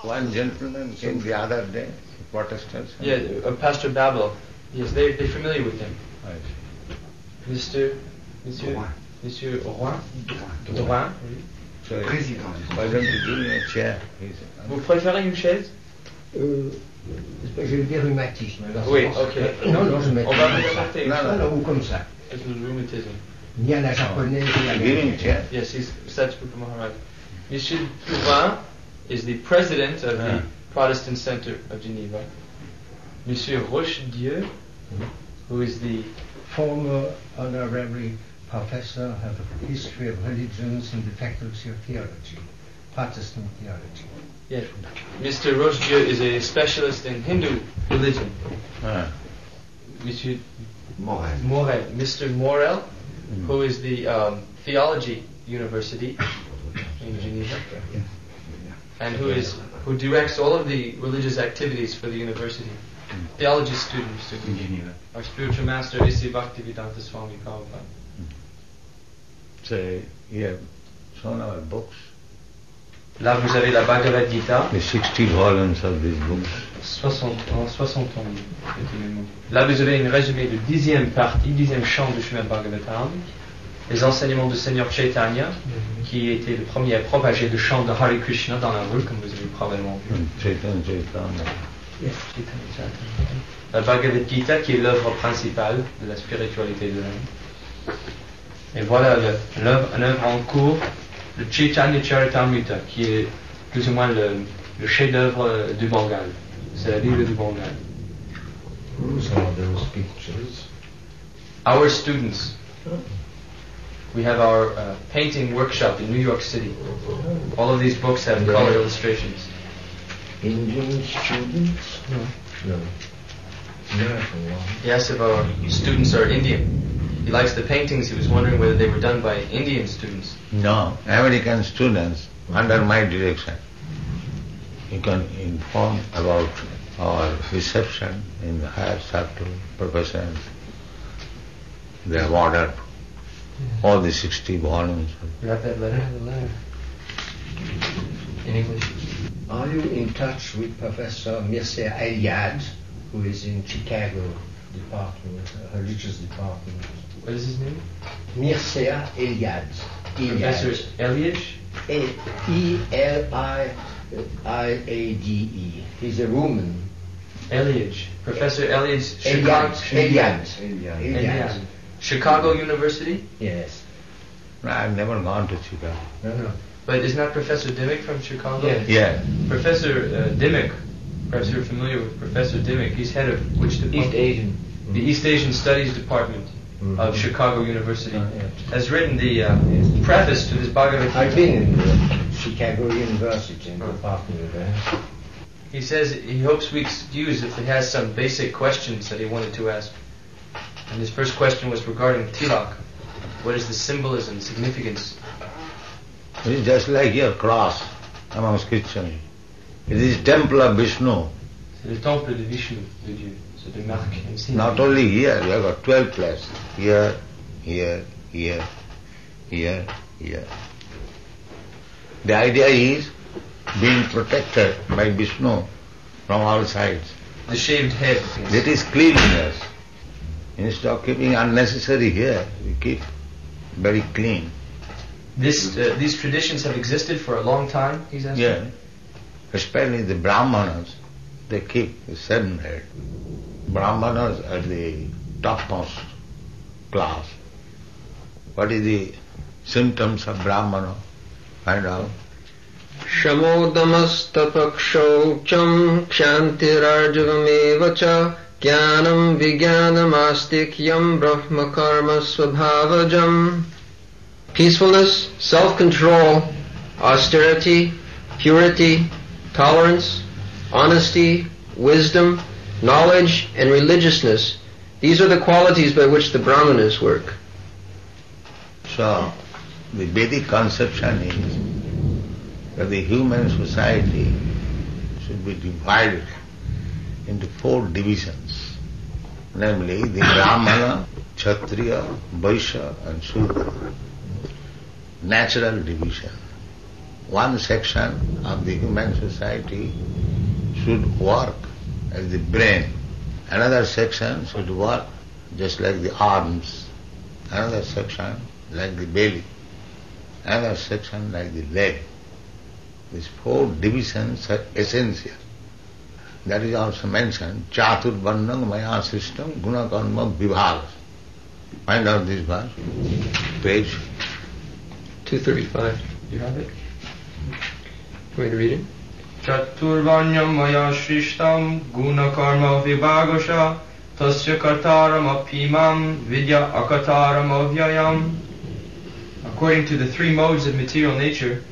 One gentleman came the other day, Protestants. Yeah, Pastor Babel. Yes, they're familiar with him. Right. Monsieur Rouen. Drouin. So, why don't you give me a chair? Vous préférez une chaise? Je vais dire rhumatisme. Oui, ok. Non, je mets. On va vous apporter une chaise. Ou comme ça. It's with rheumatism. Ni à la japonaise, ni à Give him a chair. Yes, he's such a Maharaj. Monsieur Drouin is the president of the Protestant Center of Geneva. Monsieur Rochedieu, who is the former honorary professor of the history of religions in the faculty of theology, Protestant theology. Yes, Mr. Rochedieu is a specialist in Hindu religion. Monsieur Morel. Mr. Morel, who is the theology university in Geneva, and who directs all of the religious activities for the university. Theology students in Geneva. Our spiritual master is Bhaktivedanta Swami Prabhupada. So here, shown our books. Là, vous avez la Bhagavad Gita. The 60 volumes of these books. 60 tomes. Là, vous avez une résumé de 10e partie, 10e chant du Srimad Bhagavatam. Les enseignements du Seigneur Chaitanya, qui était le premier à propager le chant de Hare Krishna dans la rue, comme vous avez probablement vu. Chaitanya. Yes, la Bhagavad Gita, qui est l'œuvre principale de la spiritualité de l'homme. Et voilà une œuvre en cours, le Chaitanya Charitamrita, qui est plus ou moins le chef-d'œuvre du Bengale. C'est la Bible du Bengale. Whose are those pictures? Our students. We have our painting workshop in New York City. All of these books have color illustrations. Indian students? No. He asked if our students are Indian. He likes the paintings. He was wondering whether they were done by Indian students. No, American students under my direction. You can inform about our reception in the higher circle, professors. They have ordered all the 60 volumes. You have that letter? In English. Are you in touch with Professor Mircea Eliade, who is in Chicago department, religious department? What is his name? Mircea Eliade. Professor Eliade? E-L-I-A-D-E. He's a Roman. Eliade. Professor Eliade. Eliade. Chicago University? Yes. I've never gone to Chicago. No. But isn't that Professor Dimmock from Chicago? Yes. Yeah. Professor Dimmock, perhaps you're familiar with Professor Dimmock. He's head of which department? East Asian. The East Asian Studies Department of Chicago University. Has written the preface to this Bhagavad Gita. I've been in the Chicago University in the department there. He says he hopes we excuse if he has some basic questions that he wanted to ask. And his first question was regarding tilak. What is the symbolism, significance? It is just like your cross amongst Christians. It is temple of Vishnu. C'est le temple de Vishnu, de Dieu. C'est de marque, un signe. Not only here, you have got 12 places. Here. The idea is being protected by Vishnu from all sides. The shaved head. That is cleanliness. Instead of keeping unnecessary here, we keep very clean. These traditions have existed for a long time, he's asking? Yeah. Especially the Brahmanas, they keep the 7 head. Brahmanas are the topmost class. What is the symptoms of Brahmana? Find out. Shamodamastapakshaucham kshantirarjavameva cha jnanam vijnanamastikhyam brahma karma svabhavajam. Peacefulness, self-control, austerity, purity, tolerance, honesty, wisdom, knowledge, and religiousness. These are the qualities by which the Brahmanas work. So, the Vedic conception is that the human society should be divided into 4 divisions, namely the Brahmana, Kshatriya, Vaishya and Shudra. Natural division. one section of the human society should work as the brain. Another section should work just like the arms. Another section like the belly. Another section like the leg. These 4 divisions are essential. That is also mentioned, Chaturvarnam Maya system Guna Karma Vibhaga. Find out this verse, page 235. You have it? Want me to read it? Chaturvanyam maya shrishtam guna karma vibhagasha tasya kartaram apimam vidya akataram avyayam. According to the 3 modes of material nature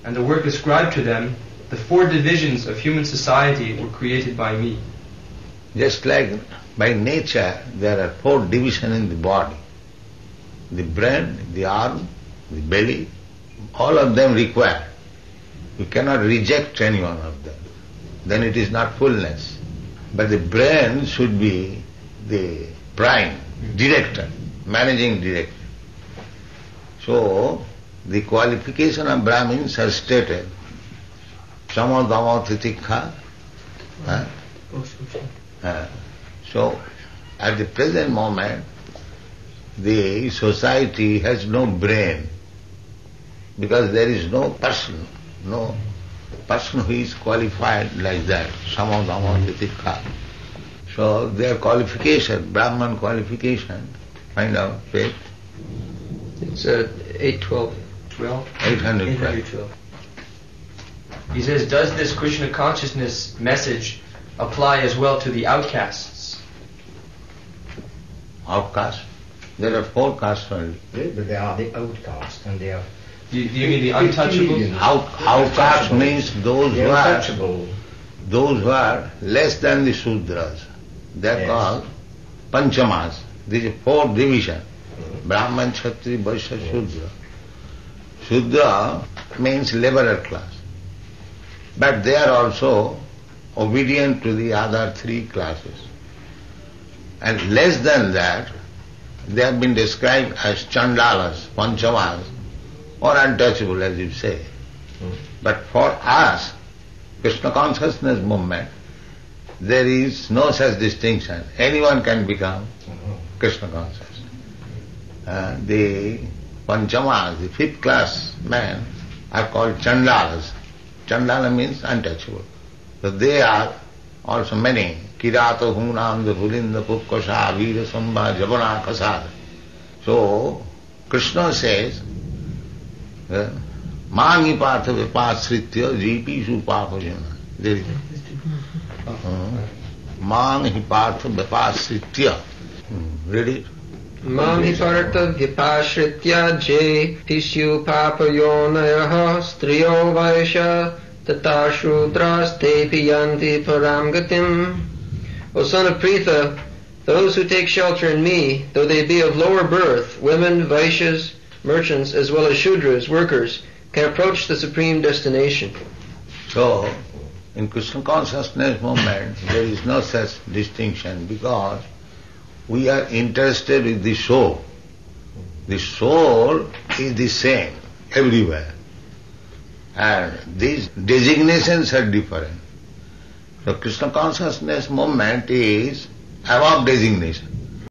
and the work ascribed to them, the 4 divisions of human society were created by me. Just like by nature there are 4 divisions in the body. The brain, the arm, the belly, all of them required. You cannot reject any one of them. Then it is not fullness. But the brain should be the prime, director, managing director. So, the qualification of Brahmins are stated. Sama dama titikha. So, at the present moment, the society has no brain because there is no person who is qualified like that. Sama dama titikha. So, their qualification, Brahman qualification, find out, page. It's 812. 812. He says, does this Krishna consciousness message apply as well to the outcasts? Outcast? There are 4 castes only. But they are the outcasts, and they are... Do you mean the untouchables? Outcast means those the untouchable. Those who are less than the Shudras. They are called Panchamas. These are 4 divisions. Brahman, Kshatriya, Vaishya, Shudra. Shudra means laborer class. But they are also obedient to the other 3 classes. And less than that, they have been described as Chandalas, Panchamas, or untouchable, as you say. But for us, Krishna consciousness movement, there is no such distinction. Anyone can become Krishna conscious. The Panchamas, the 5th class men, are called Chandalas. Chandala means untouchable. So they are also many. Kirata, Hungnanda, Hulinda, Pukkasha, Veera, Samba, Jabana, Kasada. So, Krishna says, Mangi Partha Vipasritya Jipishu Papajana. There is Mangi Partha Vipasritya. Read it. Mami Partha Vipashritya Je Pishu Papayonayah Striyo Vaisha Tata Shudras Te Piyanti Paramgatim. O son of Pritha, those who take shelter in me, though they be of lower birth, women, Vaishyas, merchants, as well as Shudras, workers, can approach the supreme destination. So, in Krishna consciousness movement, there is no such distinction because we are interested with the soul. The soul is the same everywhere. And these designations are different. So Krishna consciousness movement is above designation.